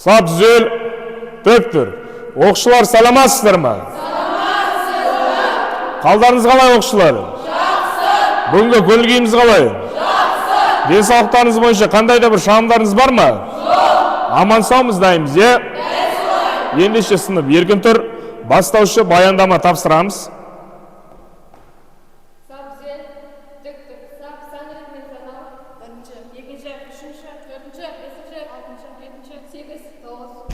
Сап түзел, төктір. Оқушылар саламатсыздар ма? Қалдарыңыз қалай оқушылар? Жақсы. Бүгінгі көңіл-күйіңіз қалай? Жақсы. Денсаулықтарыңыз бойынша қандай да бір шағымдарыңыз бар ма? Жоқ. Аман саумыз дайымыз, е? Ендеше сынып еркін тұр. Бастаушы баяндама тапсырамыз. Сап түзел, төктір. Сап сан ретімен санау. 1-ші, 2-ші, 3-ші, 4-ші, 5-ші, 6-ші, 7-ші, 8, 9,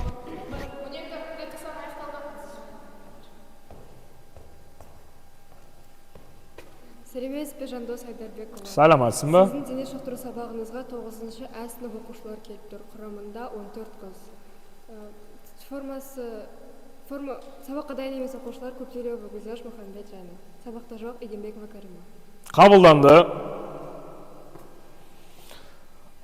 12, реткі сан аяқталды. Сәлеметсіз бе, Жандос Айдарбекұлы? Саламатсың ба? Сіздің дене шынықтыру сабағыңызға 9-ші А сынып оқушылар келіп тұр. Құрамында 14 қыз. Сабаққа дайын емес оқушылар Көптелеуова Гүлзаш Мұхамбет және сабақта жоқ Игенбекова Кәріма. Қабылданды.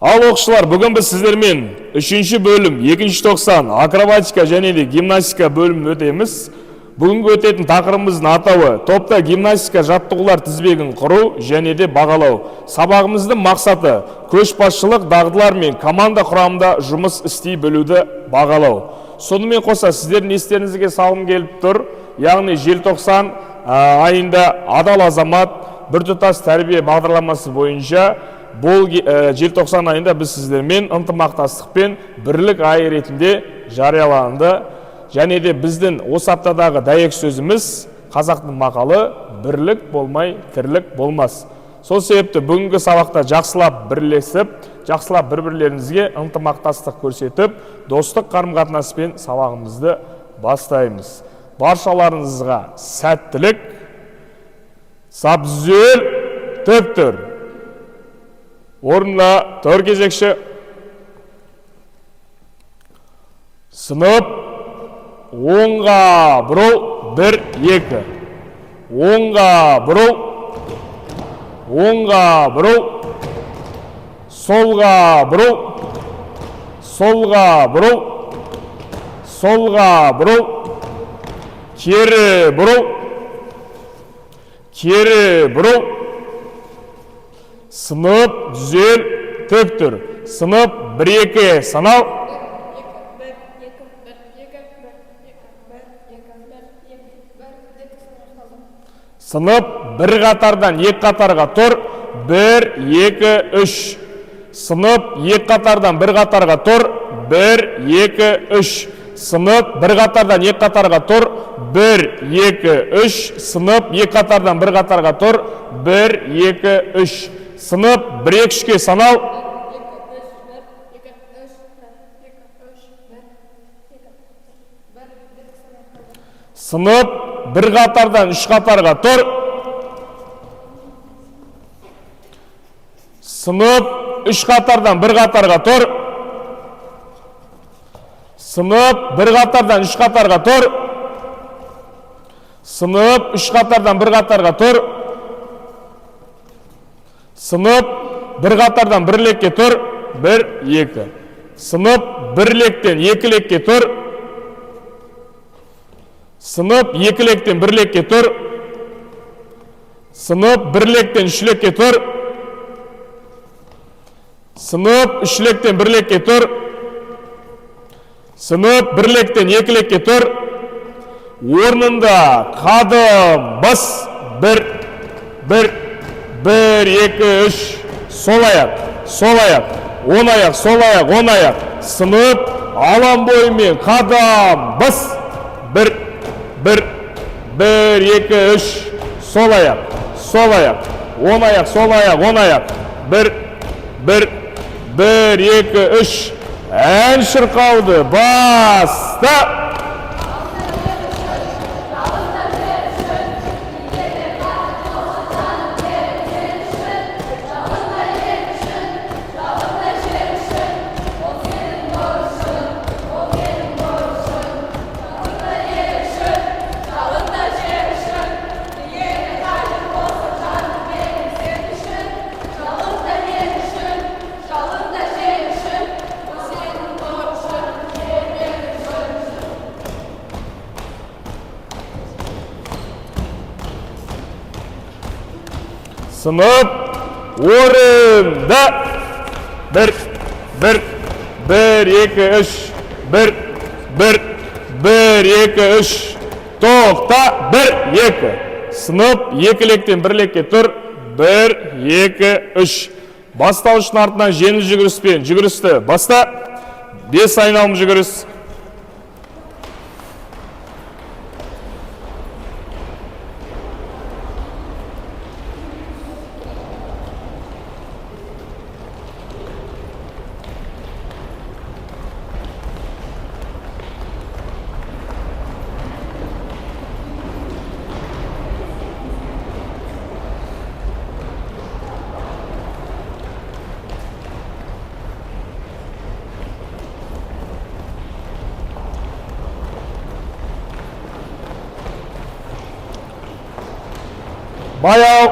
Ал оқушылар, бүгін біз сіздермен 3-ші бөлім, 2-ші тоқсан, акробатика және де гимнастика бөлімін өтеміз. Бүгінгі өтетін тақырыбымыздың атауы топта гимнастика жаттығулар тізбегін құру және де бағалау. Сабағымыздың мақсаты көшбасшылық дағдылар мен команда құрамында жұмыс істей білуді бағалау. Сонымен қоса сіздердің естеріңізге салым келіп тұр, яғни желтоқсан айында адал азамат біртұтас тәрбие бағдарламасы бойынша бұл желтоқсан айында біз сіздермен ынтымақтастықпен бірлік айы ретінде жарияланды. Және де біздің осы аптадағы дәйек сөзіміз қазақтың мақалы бірлік болмай тірлік болмас. Сол себепті бүгінгі сабақта жақсылап бірлесіп, жақсылап бір-бірлеріңізге ынтымақтастық көрсетіп, достық қарым-қатынаспен сабағымызды бастаймыз. Баршаларыңызға сәттілік. Сап түзел, төктір. Орында төр кезекші. Сынып оңға бұрыл, 1, 2. Оңға бұрыл, оңға бұрыл, солға бұрыл, солға бұрыл, солға бұрыл, кері бұрыл, кері бұрыл. Сынып түзел, төктір. Сынып 1-2 санау. Сынып бір қатардан екі қатарға тұр, 1, 2, 3. Сынып екі қатардан бір қатарға тұр, 1, 2, 3. Сынып бір қатардан екі қатарға тұр, 1, 2, 3. Сынып екі қатардан бір қатарға тұр, 1, 2, 3. Сынып 1-2-3-ке санау. Сынып бір қатардан үш қатарға тұр. Сынып үш қатардан бір қатарға тұр. Сынып бір қатардан үш қатарға тұр. Сынып үш қатардан бір қатарға тұр. Сынып бір қатардан бір лекке тұр. 1, 2. Сынып бір лектен екі лекке тұр. Сынып екі лектен бір лекке тұр. Сынып бір лектен үш лекке тұр. Сынып үш лектен бір лекке тұр. Сынып бір лектен екі лекке тұр. Орнында қадым бас. 1, 1, 1, 2, 3. Сол аяқ, сол аяқ. Он аяқ, сол аяқ, он аяқ. Сынып алан бойымен қадам бас. 1, 1, 1, 2, 3. Сол аяқ, сол аяқ. Он аяқ, сол аяқ, он аяқ. 1, 1, 1, 2, 3. Ән шырқауды баста. Sınıf orunda 1, 1, 1, 2, 3. Bir, bir, bir, iki, üç. To'xta, bir, iki. Sınıp, iki lekten bir lekке tur. Bir, iki, üç. Бастауыштың артынан жеңіл жүгіріспен жүгірісті баста. 5 айналым жүгіріс. Баяу.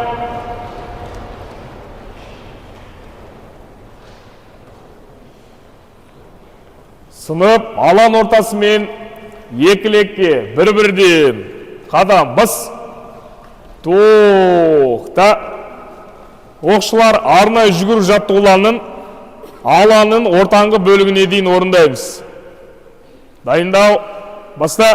Сынып, алан ортасымен екілекке бір-бірден қадам бас. Тоқта. Оқшылар арнайы жүгіру жаттығуларының аланның ортаңғы бөлігіне дейін орындаймыз. Дайындау. Баста.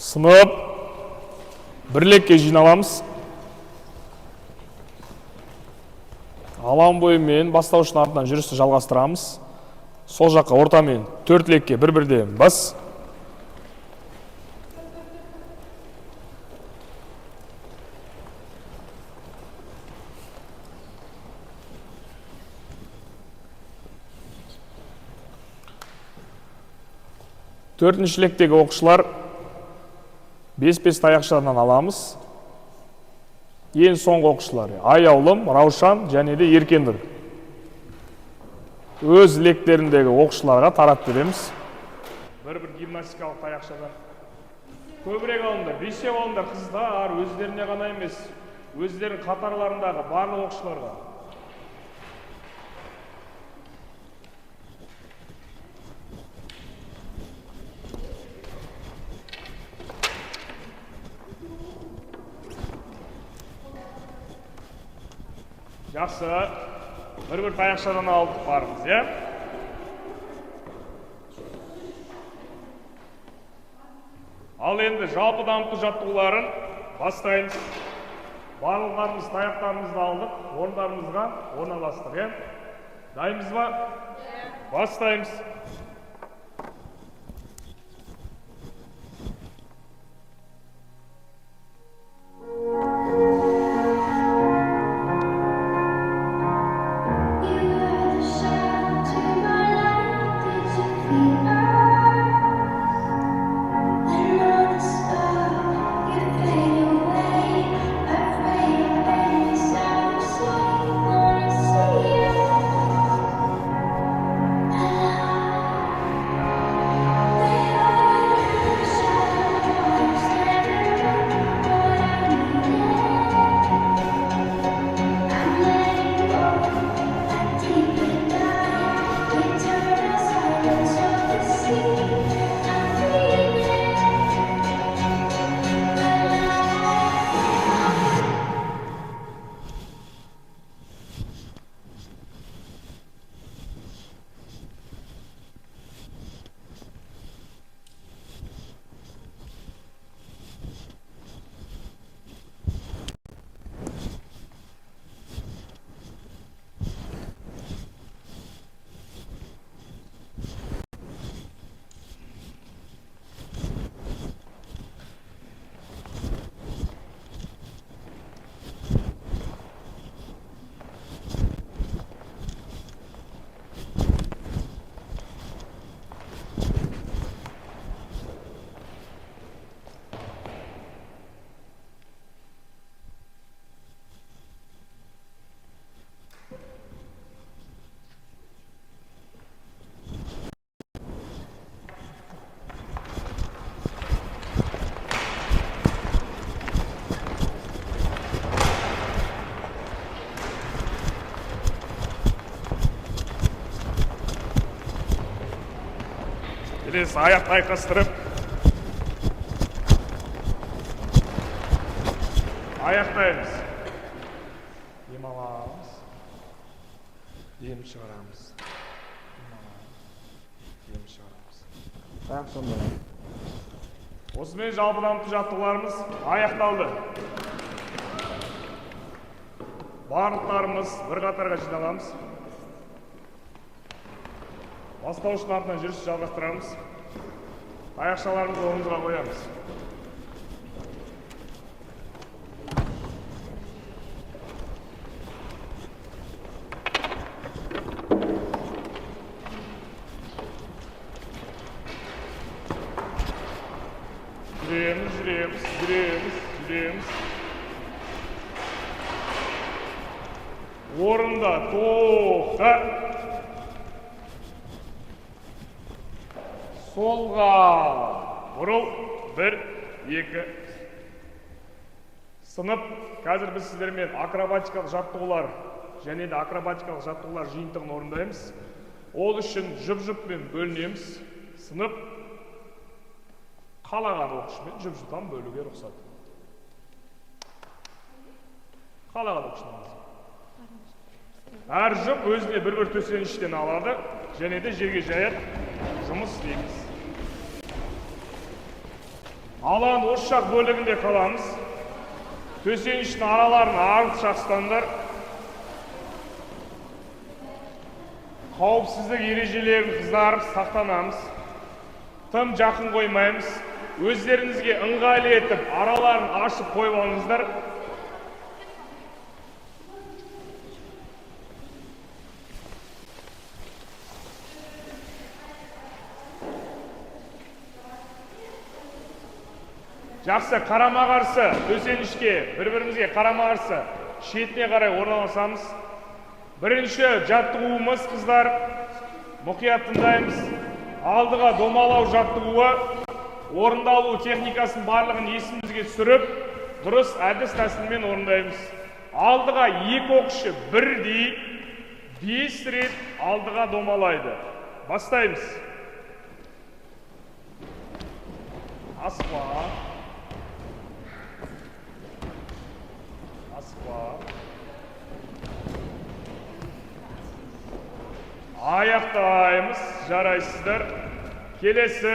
Сынып, бірлікке жиналамыз. Алан бойымен бастауыштың артынан жүрісті жалғастырамыз. Сол жаққа ортамен 4 лекке бір-бірден бас. Төртінші лектегі оқушылар 5-5 таяқшадан аламыз. Ең соңғы оқушылар Аяулым, Раушан және де Еркендір. Өз лектеріндегі оқушыларға тарап береміз. Бір-бір гимнастикалық таяқшадан. Көбірек алыңдар, 5 алыңдар қыздар, өздеріне ғана емес, өздерінің қатарларындағы барлық оқушыларға. Жақсы, бір-бір таяқшадан алдық барымыз, е? Ал енді жалпы дамыту жаттығуларын бастаймыз. Барлықтарымыз таяқтарымызды алдық, орындарымызға орналастық, е? Дайынбыз ба? Бастаймыз. тез аяқты айқастырып аяқтаймыз. Дем аламыз, дем шығарамыз, дем шығарамыз. Аяқ сонда. Осымен жалпыдамды жаттығуларымыз аяқталды. Барлықтарымыз бір қатарға жиналамыз. Бастауыштың артынан жүріс жалғастырамыз. Аяқшаларымызды орнымызға қоямыз. Жүреміз. Орында тоқта. Солға бұрыл. 1, 2. Сынып, қазір біз сіздермен акробатикалық жаттығулар және де акробатикалық жаттығулар жиынтығын орындаймыз. Ол үшін жұп-жұппен бөлінеміз. Сынып, қалаған оқушымен жұп-жұптан бөлуге рұқсат. Қалаған оқушынан. Әр жұп өзіне бір-бір төсеніштен алады және де жерге жаяд жұмыс істейміз. Алаң осы жақ бөлігінде қаламыз. Төсеніштің араларын артық ұстандар. Қауіпсіздік ережелерін қыздарып сақтанамыз. Тым жақын қоймаймыз. Өздеріңізге ыңғайлы етіп араларын ашып қойып алыңыздар. Жақсы, қарама-қарсы төсенішке, бір-бірімізге қарама-қарсы шетіне қарай орналасамыз. Бірінші жаттығуымыз, қыздар, мұқият тыңдаймыз. Алдыға домалау жаттығуы, орындалу техникасын барлығын есімізге түсіріп, дұрыс әдіс тәсілмен орындаймыз. Алдыға 2 оқушы бірдей 5 рет алдыға домалайды. Бастаймыз. Асықпа. Аяқтаймыз, жарайсыздар. Келесі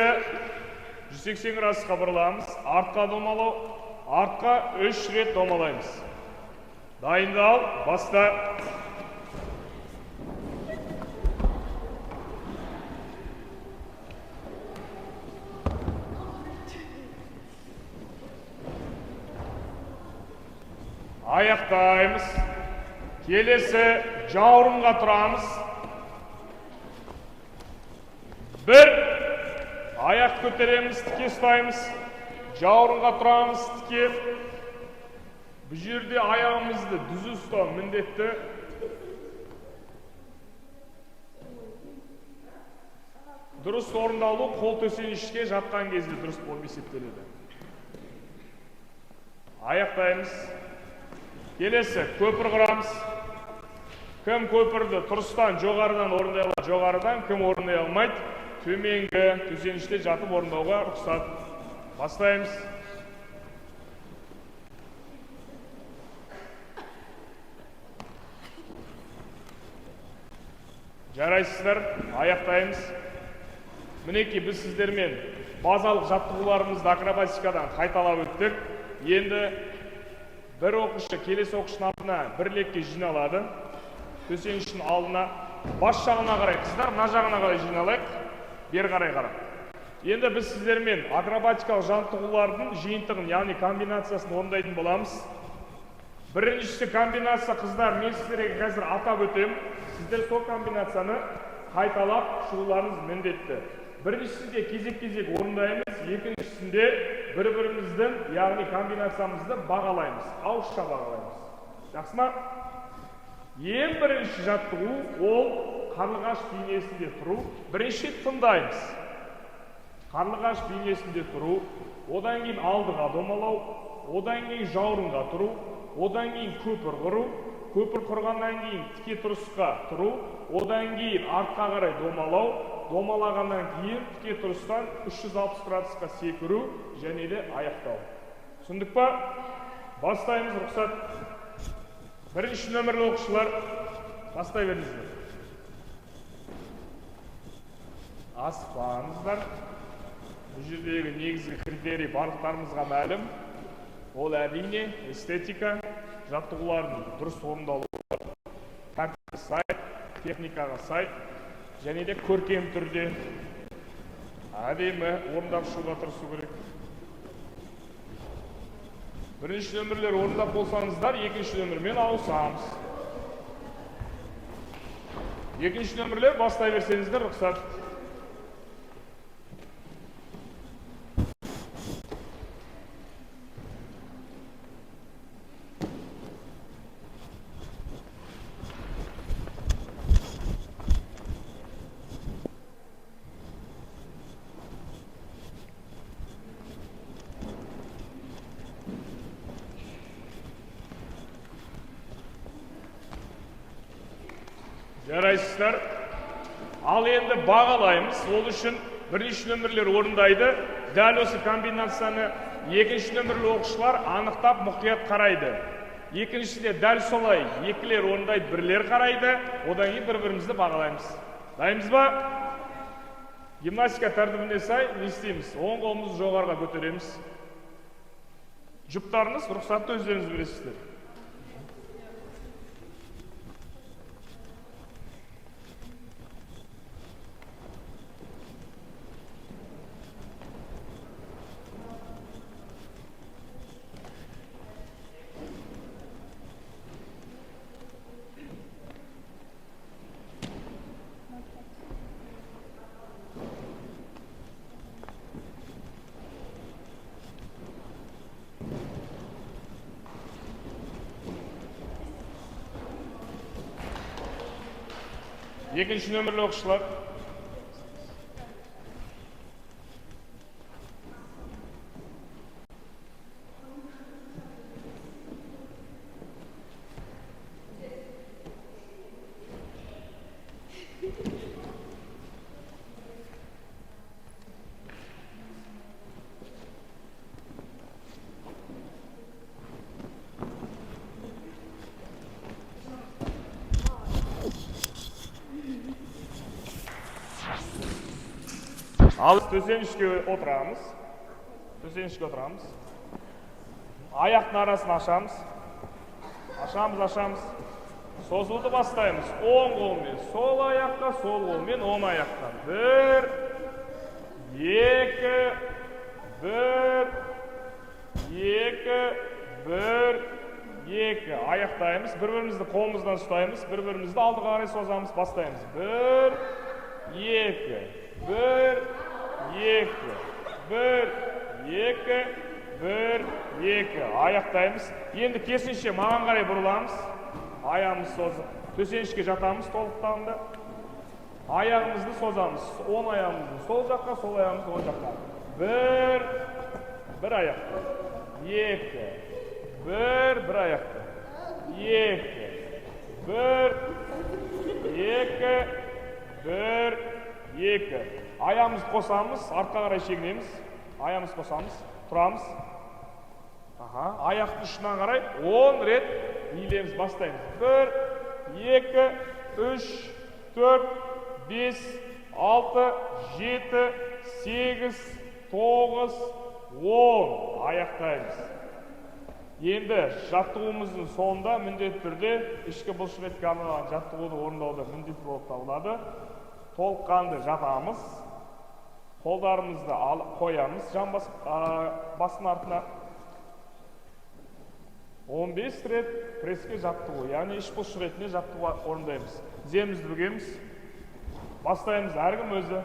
180 градусқа бұрыламыз. Артқа домалау, артқа 3 рет домалаймыз. Дайындал, баста. Аяқтаймыз. Келесі жауырынға тұрамыз. 1. Аяқ көтереміз, тіке ұстаймыз. Жауырынға тұрамыз, тіке. Бұл жерде аяғымызды дүз ұстау міндетті. Дұрыс орындалу қол төсенішке жатқан кезде дұрыс болып есептеледі. Аяқтаймыз. Келесі көпір құрамыз. Кім көпірді тұрыстан жоғарыдан орындай алады, жоғарыдан кім орындай алмайды, төменгі төсеніште жатып орындауға рұқсат. Бастаймыз. Жарайсыздар, аяқтаймыз. Мінеки біз сіздермен базалық жаттығуларымызды акробатикадан қайталап өттік. Енді бір оқушы келесі оқушының артына бірлікке жиналады. Төсеніштің алдына бас жағына қарай, қыздар мына жағына қарай жиналайық, бер қарай қарап. Енді біз сіздермен акробатикалық жаттығулардың жиынтығын, яғни комбинациясын орындайтын боламыз. Біріншісі комбинация, қыздар, мен сіздерге қазір атап өтем. Сіздер сол комбинацияны қайталап шығуларыңыз міндетті. Біріншісінде кезек-кезек орындаймыз, екіншісінде бір-біріміздің, яғни комбинациямызды бағалаймыз, ауызша бағалаймыз. Жақсы ма? Ең бірінші жаттығу ол қарлығаш бейнесінде тұру. Бірінші тыңдаймыз. Қарлығаш бейнесінде тұру, одан кейін алдыға домалау, одан кейін жауырынға тұру, одан кейін көпір құру, көпір құрғаннан кейін тіке тұрысқа тұру, одан кейін артқа қарай домалау, домалағаннан кейін тіке тұрыстан 360 градусқа секіру және де аяқтау. Түсіндік па? Бастаймыз, рұқсат. Бірінші нөмірлі оқушылар бастай беріңіздер. Асықпаңыздар. Бұл жердегі негізгі критерий барлықтарымызға мәлім. Ол әрине эстетика, жаттығулардың дұрыс орындалуы, тәртіпке сай, техникаға сай, және де көркем түрде әдемі орындап шығуға тырысу керек. Бірінші нөмірлер орындап болсаңыздар, екінші нөмірмен ауысамыз. Екінші нөмірлер бастай берсеңіздер, рұқсат. Жарайсыздар. Ал енді бағалаймыз. Ол үшін бірінші нөмірлер орындайды. Дәл осы комбинацияны екінші нөмірлі оқушылар анықтап мұқият қарайды. Екіншісінде дәл солай екілер орындайды, бірлер қарайды. Одан кейін бір-бірімізді бағалаймыз. Дайынбыз ба? Гимнастика тәртібіне сай не істейміз? Оң қолымызды жоғарыға көтереміз. Жұптарыңыз рұқсатты өздеріңіз бересіздер. Екінші нөмірлі оқушылар. Ал төсенішке отырамыз. Аяқтың арасын ашамыз. Ашамыз. Созылуды бастаймыз. Оң қолмен сол аяққа, сол қолмен оң аяқтан. 1, 2, 1, 2, 1, 2. Аяқтаймыз. Бір-бірімізді қолымыздан ұстаймыз. Бір-бірімізді алдыға қарай созамыз. Бастаймыз. 1, 2, 1, 2, 1, 2, 1, 2. Аяқтаймыз. Енді керісінше маған қарай бұрыламыз. Аяғымыз созып, төсенішке жатамыз толықтағанда. Аяғымызды созамыз. Оң аяғымызды сол жаққа, сол аяғымызды оң жаққа. 1 аяқта. 2, 1 аяқта. 2, 1, 2, 1, 2. Аяғымызды қосамыз, артқа қарай шегінеміз. Аяғымызды қосамыз, тұрамыз. Аяқты ұшынан қарай 10 рет иілеміз, бастаймыз. 1, 2, 3, 4, 5, 6, 7, 8, 9, 10. Аяқтаймыз. Енді жаттығуымыздың соңында міндетті түрде ішкі бұлшықетке арналған жаттығуды орындауда міндетті болып табылады. Толыққанды жатамыз. Қолдарымызды қоямыз жан басын артына. 15 рет преске жаттығу, яғни іш бұлшықетіне жаттығу орындаймыз. Тіземізді бүгеміз. Бастаймыз, әркім өзі.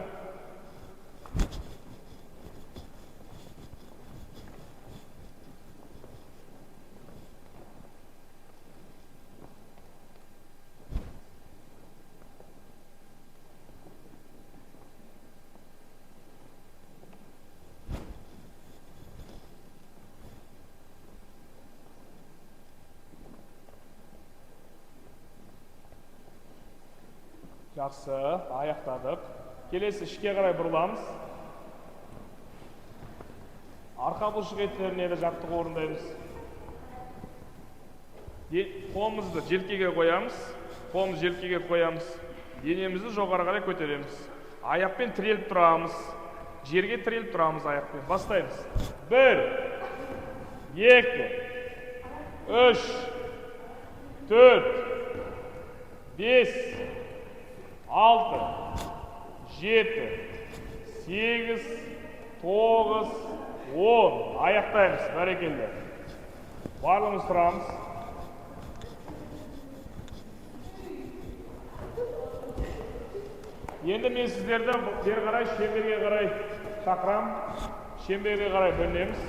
Жақсы, аяқтадық. Келесі ішке қарай бұрыламыз. Арқа бұлшық еттеріне де жаттығу орындаймыз. Қолымызды желкеге қоямыз. Қолымызды желкеге қоямыз. Денемізді жоғары қарай көтереміз. Аяқпен тіреліп тұрамыз. Жерге тіреліп тұрамыз аяқпен. Бастаймыз. 1, 2, 3, 4, 5, 6, 7, 8, 9, 10. Аяқтаймыз. Бәрекелді. Барлығымыз тұрамыз. Енді мен сіздерді бері қарай, шеңберге қарай шақырам. Шеңберге қарай бөлінеміз.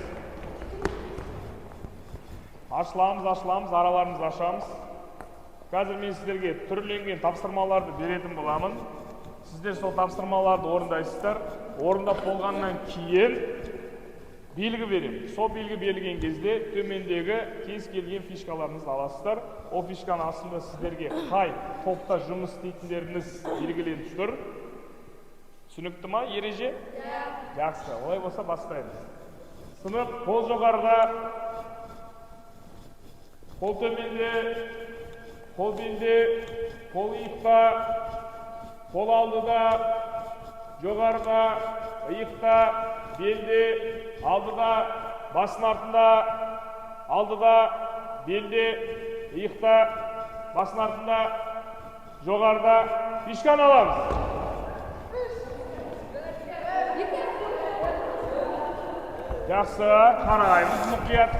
Ашыламыз, араларымызды ашамыз. Қазір мен сіздерге түрленген тапсырмаларды беретін боламын. Сіздер сол тапсырмаларды орындайсыздар. Орындап болғаннан кейін белгі беремін. Сол белгі берілген кезде төмендегі кез келген фишкаларыңызды аласыздар. Ол фишканың астында сіздерге қай топта жұмыс істейтіндеріңіз белгіленіп тұр. Түсінікті ма, ереже? Жақсы, олай болса бастаймыз. Сынып, қол жоғарыда, қол төменде, қол белде, қол иықта, қол алдыда, жоғарыда, иықта, белде, алдыда, басын артында, алдыда, белде, иықта, басын артында, жоғарыда, фишканы аламыз. Жақсы, қараймыз мұқият.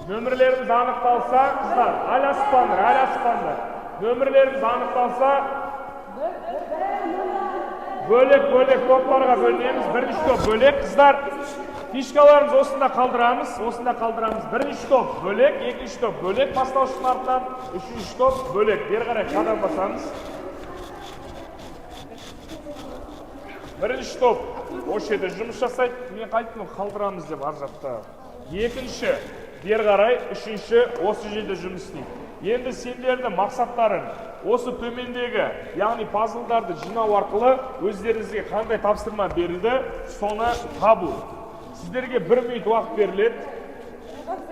Нөмірлеріміз анықталса, қыздар, аляспандар. Нөмірлеріміз анықталса, бөлек топтарға бөлінеміз. Бірінші топ бөлек, қыздар. Фишкаларымыз осында қалдырамыз. Бірінші топ бөлек, екінші топ бөлек, бастаушының артынан, үшінші топ бөлек. Бері қарай қадам басамыз. Бірінші топ осы жерде жұмыс жасайды. Мен қайттым, қалдырамыз деп ар жақта. Екінші бері қарай, үшінші осы жерде жұмыс істейді. Енді сендердің мақсаттарын осы төмендегі, яғни пазлдарды жинау арқылы өздеріңізге қандай тапсырма берілді, соны табу. Сіздерге 1 минут уақыт беріледі.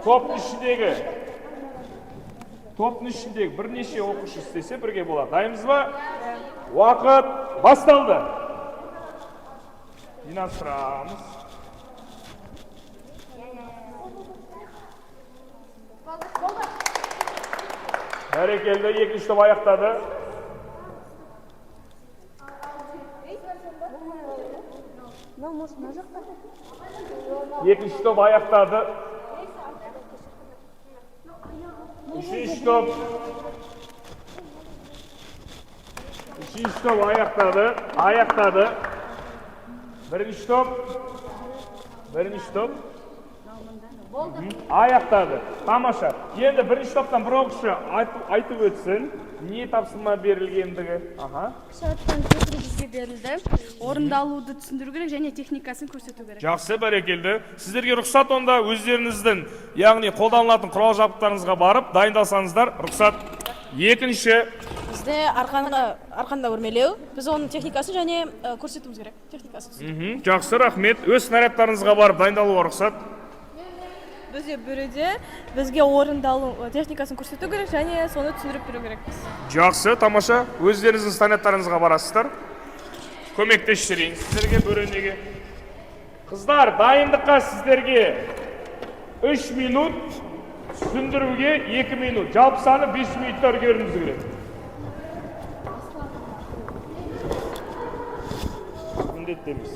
Топтың ішіндегі бірнеше оқушы істесе бірге болады. Дайынбыз ба? Уақыт басталды. Жинастырамыз. Бәрекелді, екінші топ аяқтады. Екінші топ аяқтады. Үшінші топ аяқтады. Бірінші топ аяқтады. Тамаша. Енді бірінші топтан бір оқушы айтып өтсін, не тапсырма берілгендігі. Сағаттан бізге берілді. Орындалуды түсіндіру керек және техникасын көрсету керек. Жақсы, бәрекелді. Сіздерге рұқсат онда өздеріңіздің, яғни қолданылатын құрал жабдықтарыңызға барып, дайындалсаңыздар, рұқсат. Екінші бізде арқанда өрмелеу, біз оның техникасын және көрсетуіміз керек. Техникасын. Жақсы, рахмет. Өз снарядтарыңызға барып дайындалуға рұқсат. Бізде бірде бізге орындалу техникасын көрсету керек және соны түсіндіріп беру керек. Жақсы, тамаша. Өздеріңіздің снарядтарыңызға барасыздар. Көмектестерейін сіздерге бөренеге. Қыздар, дайындыққа сіздерге 3 минут, түсіндіруге 2 минут. Жалпы саны 5 минуттар көріңіз керек. Міндеттеміз.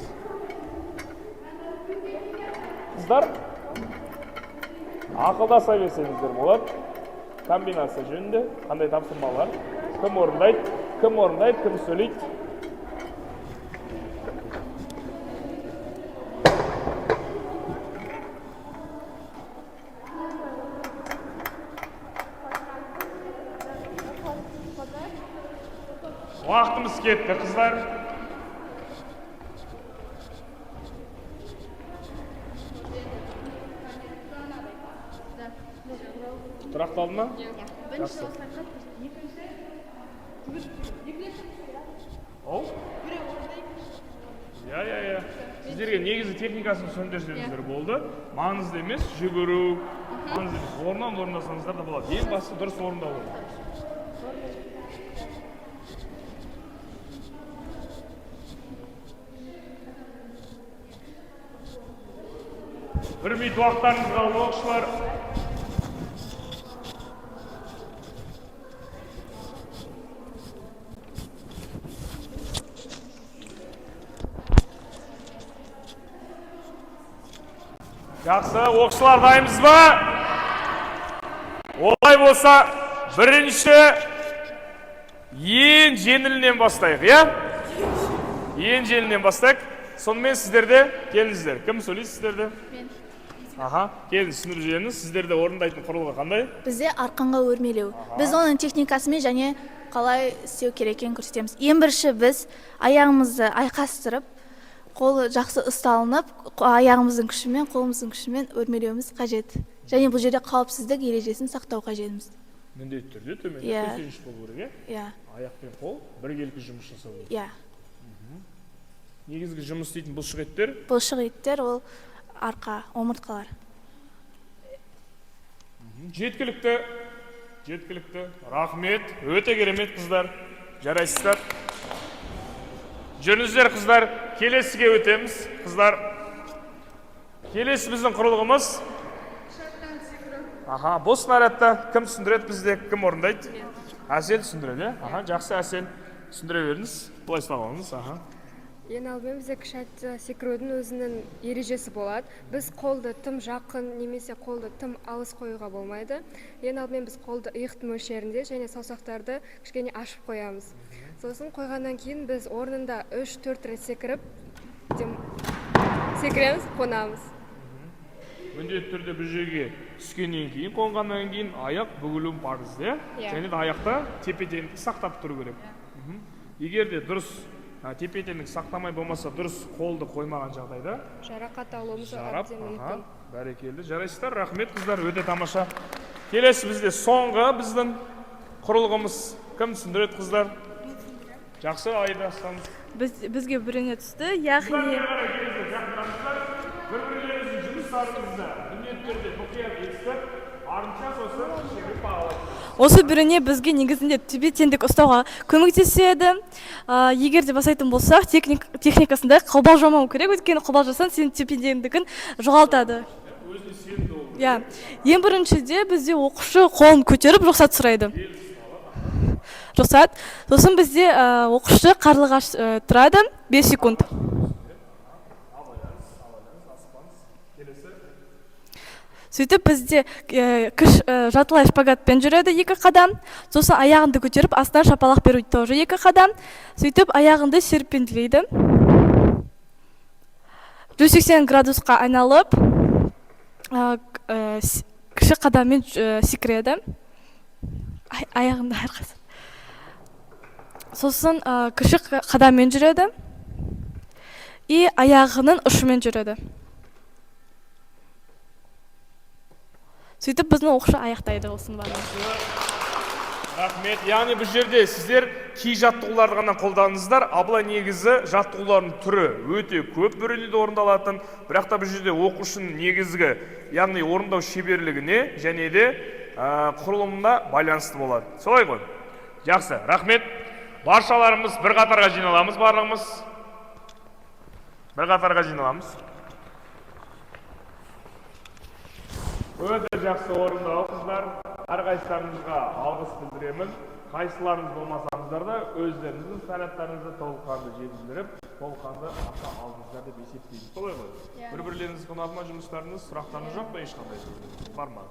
Қыздар, ақылдаса берсеңіздер болады. Комбинация жөнінде, қандай тапсырмалар, кім орындайды, кім сөйлейді. Уақытымыз кетті, қыздар. Тұрақталды ма? Жақсы. Ол? иә. Сіздерге негізі техникасын түсіндірсеңіздер болды. Маңызды емес, жүгіру, маңызды емес. Орнынан орындасаңыздар да болады. Ең басты дұрыс орындау болады. Бір минут уақыттарыңыз қалды оқушылар. Жақсы, оқушылар дайынбыз ба? Олай болса, бірінші ең жеңілінен бастайық, иә? Ең жеңілінен бастайық. Сонымен сіздерде келіңіздер. Кім сөйлейді сіздерде? Мен. Аха, келін түсіндіріп жіберіңіз. Сіздерде орындайтын құрылғы қандай? Бізде арқанға өрмелеу. Біз оның техникасымен және қалай істеу керек екенін көрсетеміз. Ең бірінші біз аяғымызды айқастырып, қолы жақсы ұсталынып, аяғымыздың күшімен, қолымыздың күшімен өрмелеуіміз қажет. Және бұл жерде қауіпсіздік ережесін сақтау қажетіміз. Міндетті түрде төмен төсеніш болу керек, иә? Аяқ пен қол біркелкі жұмыс жасау керек. Иә. Негізгі жұмыс істейтін бұлшық еттер? Бұлшық еттер ол арқа, омыртқалар. Жеткілікті. Рахмет. Өте керемет қыздар. Жарайсыздар. Жүріңіздер қыздар. Келесіге өтеміз. Қыздар. Келесі біздің құрылғымыз. Аха, бұл снарядта кім түсіндіреді бізде, кім орындайды? Әсел түсіндіреді, аха, жақсы Әсел. Түсіндіре беріңіз. Бұлай ұстағаныңыз, аха. Ең алдымен бізде кіші секірудің өзінің ережесі болады. Біз қолды тым жақын немесе қолды тым алыс қоюға болмайды. Ең алдымен біз қолды иықтың мөлшерінде және саусақтарды кішкене ашып қоямыз. Сосын қойғаннан кейін біз орнында 3-4 рет секіреміз, қонамыз. Міндетті түрде бұл жерге түскеннен кейін, қонғаннан кейін аяқ бүгілу парыз, және де аяқта тепе-теңдікті сақтап тұру керек. Егер де дұрыс тепе-теңдік сақтамай болмаса, дұрыс қолды қоймаған жағдайда жарақат алуымыз әбден мүмкін. Бәрекелді, жарайсыздар, рахмет қыздар, өте тамаша. Келесі бізде соңғы біздің құрылғымыз. Кім түсіндіреді қыздар? Жақсы, Айда ұстаңыз. Бізге біріне түсті, яғни бір-бірлеріңіздің жұмыстарыңызды міндеттерде мұқият естіп, барынша сосын шегіп бағалайды. Осы біріне бізге негізінде тепе-теңдік ұстауға көмектеседі. Егер де бастайтын болсақ, техникасында қобалжамау керек, өйткені қобалжасаң сенің тепе-теңдігін жоғалтады. Өзіне сенімді болу. Иә. Ең біріншіде бізде оқушы қолын көтеріп рұқсат сұрайды. Рұқсат. Сосын бізде оқушы қарлығаш тұрады 5 секунд. Сөйтіп бізде жартылай шпагатпен жүреді 2 қадам. Сосын аяғынды көтеріп, астынан шапалақ беру тоже 2 қадам. Сөйтіп аяғынды серпентілейді. 180 градусқа айналып, кіші қадаммен секіреді. Аяғында арқасы. Сосын кіші қадаммен жүреді. И аяғының ұшымен жүреді. Сөйтіп біздің оқушы аяқтайды осыны барлығы. Рахмет. Яғни бұл жерде сіздер кей жаттығуларды ғана қолданыңыздар. Абылай негізі жаттығулардың түрі өте көп бөлінеді орындалатын. Бірақ та бұл жерде оқушының негізгі, яғни орындау шеберлігіне және де құрылымына байланысты болады. Солай ғой? Жақсы. Рахмет. Баршаларымыз бір қатарға жиналамыз барлығымыз. Бір қатарға жиналамыз. Өте жақсы орындау қыздар. Әрқайсыларыңызға алғыс білдіремін. Қайсыларыңыз болмасаңыздар да өздеріңіздің снарядтарыңызды толыққанды жетілдіріп, толыққанды ақша алдыңыздар деп есептеймін. Солай ғой? Бір-бірлеріңізге ұнады ма жұмыстарыңыз, сұрақтарыңыз жоқ па ешқандай? Бар ма?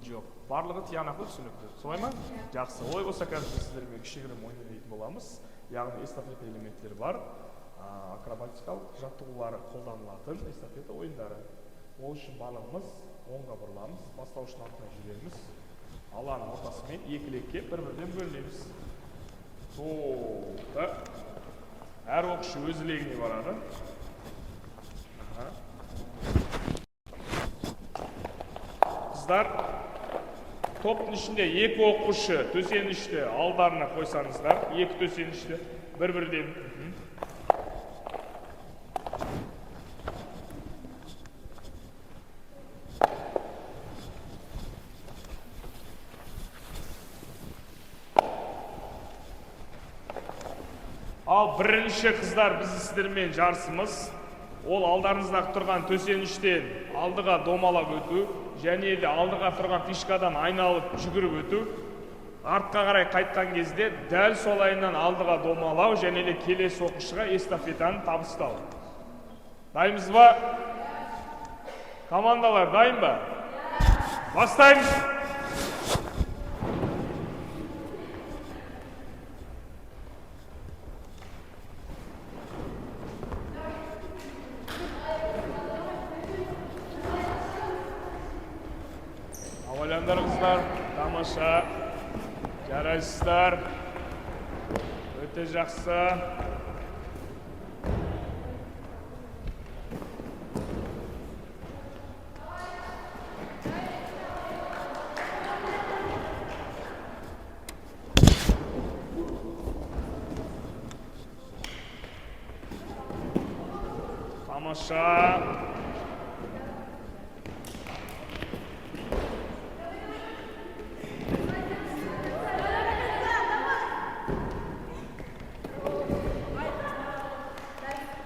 Жоқ. Барлығы тиянақты түсінікті. Солай ма? Жақсы. Олай болса қазір сіздерге кішігірім ойнайтын боламыз. Яғни эстафета элементтері бар. Акробатикалық жаттығулары қолданылатын эстафета ойындары. Ол үшін барлығымыз оңға бұрыламыз, бастаушының артына жібереміз. Аланың ортасымен екілекке бір-бірден бөлінеміз. Тоқты. Әр оқушы өз легіне барады. Қыздар, топтың ішінде 2 оқушы төсенішті алдарына қойсаңыздар, 2 төсенішті бір-бірден. Ал бірінші қыздар біз сіздермен жарысымыз. Ол алдарыңыздағы тұрған төсеніштен алдыға домалап өту, және де алдыға тұрған фишкадан айналып жүгіріп өту. Артқа қарай қайтқан кезде дәл сол айынан алдыға домалау, және де келесі оқушыға эстафетаны табыстау. Дайынбыз ба? Командалар дайын ба? Бастаймыз. Avalanдар қыздар, тамаша, жарайсыздар, өте жақсы. Тамаша.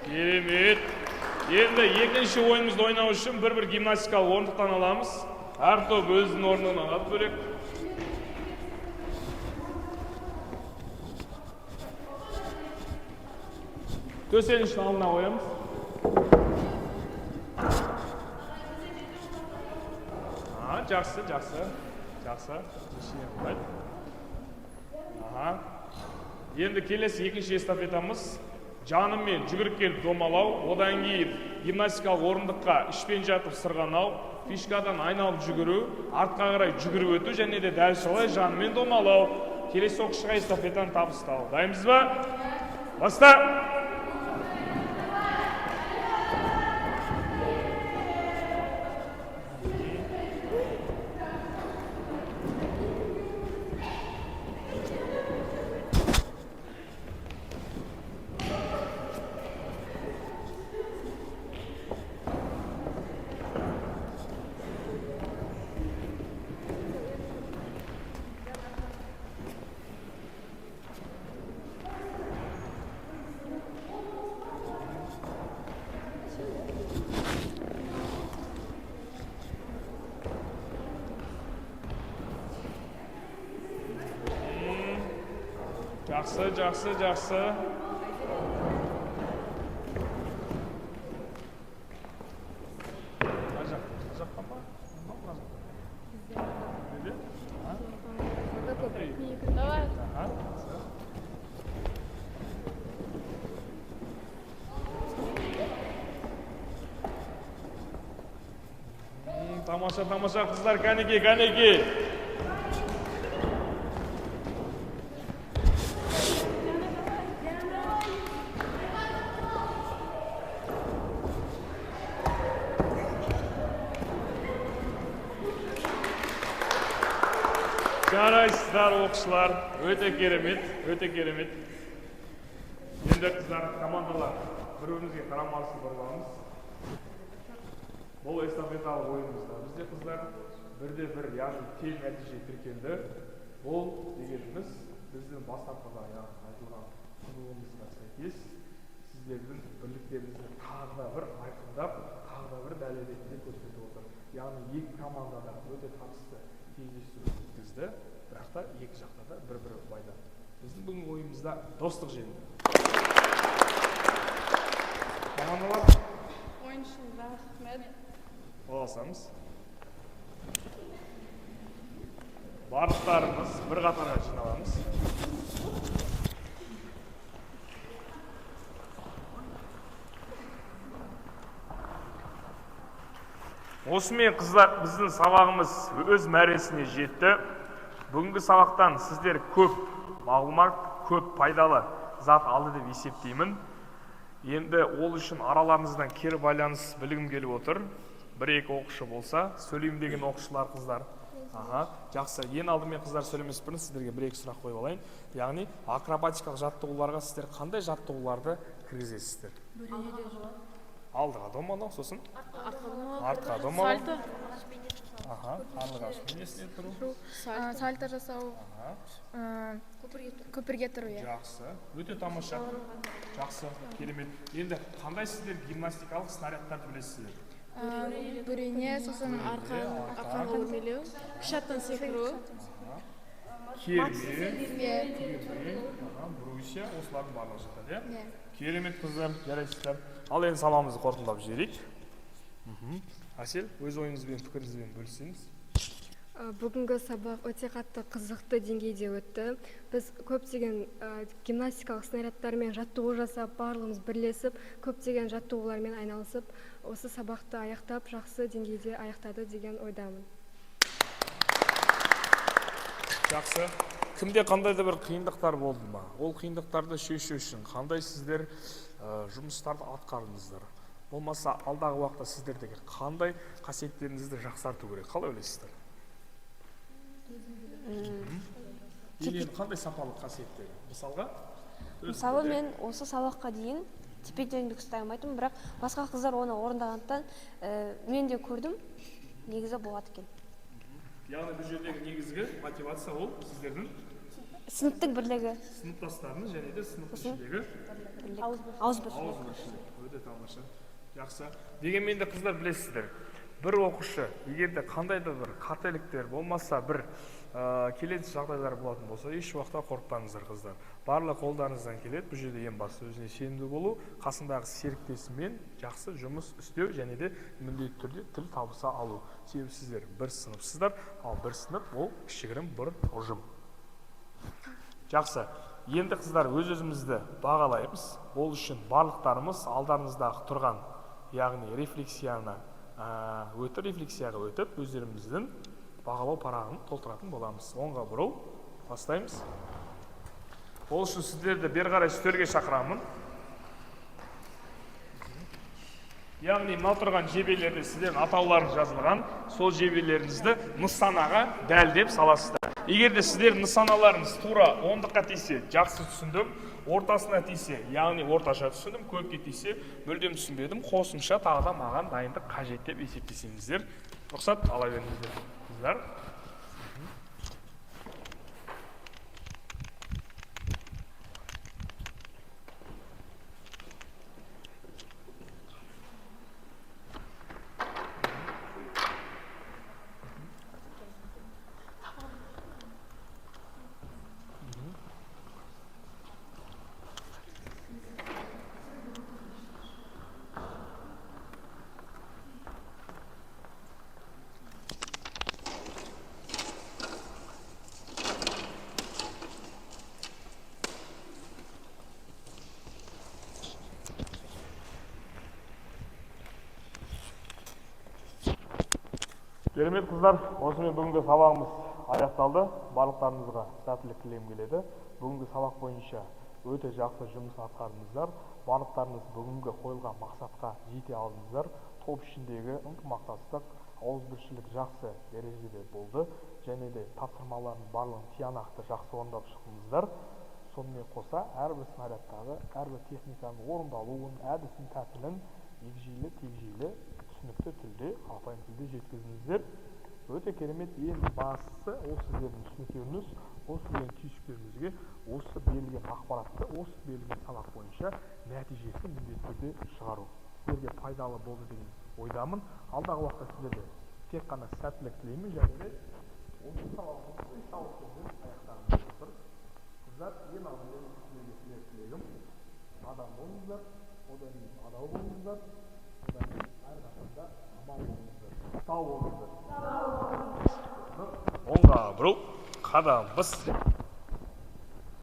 Керемет. Енді екінші ойынымызды ойнау үшін бір гимнастикалық орындықтан аламыз. Әр топ өзінің орнынан алады бөлек. Төсеніштің алдына қоямыз. Жақсы, жақсы. Жақсы. Енді келесі екінші эстафетамыз. Жанымен жүгіріп келіп домалау, одан кейін гимнастикалық орындыққа ішпен жатып сырғанау, фишкадан айналып жүгіру, артқа қарай жүгіріп өту, және де дәл солай жанымен домалау. Келесі оқушыға эстафетаны табыстау. Дайынбыз ба? Баста! Жақсы, жақсы, жақсы. Тамаша, тамаша қыздар, кәнеке, кәнеке. Жарайсыздар оқушылар, өте керемет, өте керемет. Енді қыздар, командалар, бір-бірімізге қарамалысын бұрғанымыз. Бұл эстафеталық ойынымызда бізде қыздар бірде-бір яғни тең нәтиже тіркелді. Бұл дегеніміз біздің бастапқыда айтылған құндылығымызға сәйкес сіздердің бірліктеріңізді тағы да бір айқындап, тағы да бір дәлел ретінде көрсетіп отыр. Яғни екі командада өте табысты кездесу өткізді, бірақ та екі жақта да бір-бір ұпайды. Біздің бүгінгі ойымызда достық жеңді. Командалар, Ойын үшін рахмет. Боласамыз. Барлықтарымыз бір қатарға жиналамыз. Осымен қыздар, біздің сабағымыз өз мәресіне жетті. Бүгінгі сабақтан сіздер көп мағлұмат, көп пайдалы зат алды деп есептеймін. Енді ол үшін араларыңыздан кері байланыс білгім келіп отыр. Бір-екі оқушы болса, сөйлеймін деген оқушылар қыздар. Жақсы, ең алдымен қыздар сөйлемес бұрын сіздерге бір-екі сұрақ қойып алайын. Яғни акробатикалық жаттығуларға сіздер қандай жаттығуларды кіргізесіздер? Алдыға домалау, сосын артқа домалау. қарлығаш не істеп тұру? сальто жасау, көпірге тұру. Жақсы, өте тамаша. Жақсы, керемет. Енді қандай сіздер гимнастикалық снарядтарды білесіздер? Бүрене, сосын арқанға өрмелеу, кіші аттан секіру, Керме, брусья, осылардың барлығы жатады, иә? Керемет қыздар, жарайсыздар. Ал енді сабағымызды қорытындылап жіберейік. Әсел, өз ойыңызбен, пікіріңізбен бөліссеңіз. Бүгінгі сабақ өте қатты қызықты деңгейде өтті. Біз көптеген гимнастикалық снарядтармен жаттығу жасап, барлығымыз бірлесіп, көптеген жаттығулармен айналысып, осы сабақты аяқтап, жақсы деңгейде аяқтады деген ойдамын. Жақсы. Кімде қандай да бір қиындықтар болды ма? Ол қиындықтарды шешу үшін қандай сіздер жұмыстарды атқардыңыздар? Болмаса алдағы уақытта сіздердегі қандай қасиеттеріңізді жақсарту керек? Қалай ойлайсыздар? Қандай сапалы қасиеттер? Мысалы мен осы сабаққа дейін тепе-теңдік ұстай алмайтынмын, бірақ басқа қыздар оны орындағандықтан мен де көрдім, негізі болады екен. Яғни бұл жердегі негізгі мотивация ол сіздердің Сыныптың бірлігі. Сыныптастарыңыз және де сынып ішіндегі ауызбіршілік. Өте тамаша. Жақсы. Дегенмен де қыздар білесіздер, бір оқушы егер де қандай да бір қателіктер болмаса, бір келеңсіз жағдайлар болатын болса, еш уақытта қорықпаңыздар қыздар. Барлық қолдарыңыздан келеді. Бұл жерде ең басты өзіне сенімді болу, қасындағы серіктесімен жақсы жұмыс істеу және де міндетті түрде тіл табыса алу. Себебі сіздер бір сыныпсыздар, ал бір сынып ол кішігірім бір ұжым. Жақсы. Енді қыздар өз-өзімізді бағалаймыз. Ол үшін барлықтарымыз алдарыңыздағы тұрған, яғни рефлексияға өтіп, өздеріміздің бағалау парағын толтыратын боламыз. Оңға бұру, бастаймыз. Ол үшін сіздерді бері қарай үстелге шақырамын. Яғни мынау тұрған жебелерде сіздердің атауларыңыз жазылған, сол жебелеріңізді нысанаға дәлдеп саласыздар. Егер де сіздердің нысаналарыңыз тура ондыққа тисе, жақсы түсіндім, ортасына тисе, яғни орташа түсіндім, көпке тисе, мүлдем түсінбедім, қосымша тағы да маған дайындық қажет деп есептесеңіздер, рұқсат ала беріңіздер. Қыздар. Керемет қыздар, осымен бүгінгі сабағымыз аяқталды. Барлықтарыңызға сәттілік тілегім келеді. Бүгінгі сабақ бойынша өте жақсы жұмыс атқардыңыздар. Барлықтарыңыз бүгінгі қойылған мақсатқа жете алдыңыздар. Топ ішіндегі ынтымақтастық, ауызбіршілік жақсы дәрежеде болды. Және де тапсырмалардың барлығын тиянақты жақсы орындап шықтыңыздар. Сонымен қоса, әрбір снарядтағы, әрбір техниканың орындалуын, әдісін, тәсілін егжейлі, тегжейлі, түсінікті тілде, қарапайым тілде жеткіздіңіздер. Өте керемет. Ең бастысы ол сіздердің түсініктеріңіз, ол сіздердің түйсіктеріңізге осы берілген ақпаратты, осы берілген сабақ бойынша нәтижесі міндетті түрде шығару. Сіздерге пайдалы болды деген ойдамын. Алдағы уақытта сіздерге тек қана сәттілік тілеймін және де осы сабағымызды сауықпен аяқтағымыз отыр. Қыздар, ең алдымен сіздерге тілегім адам болыңыздар, одан кейін адал болыңыздар, одан кейін әрқашанда аман болыңыздар. Сау болыңыздар. Оңға бұрыл, қадам біз.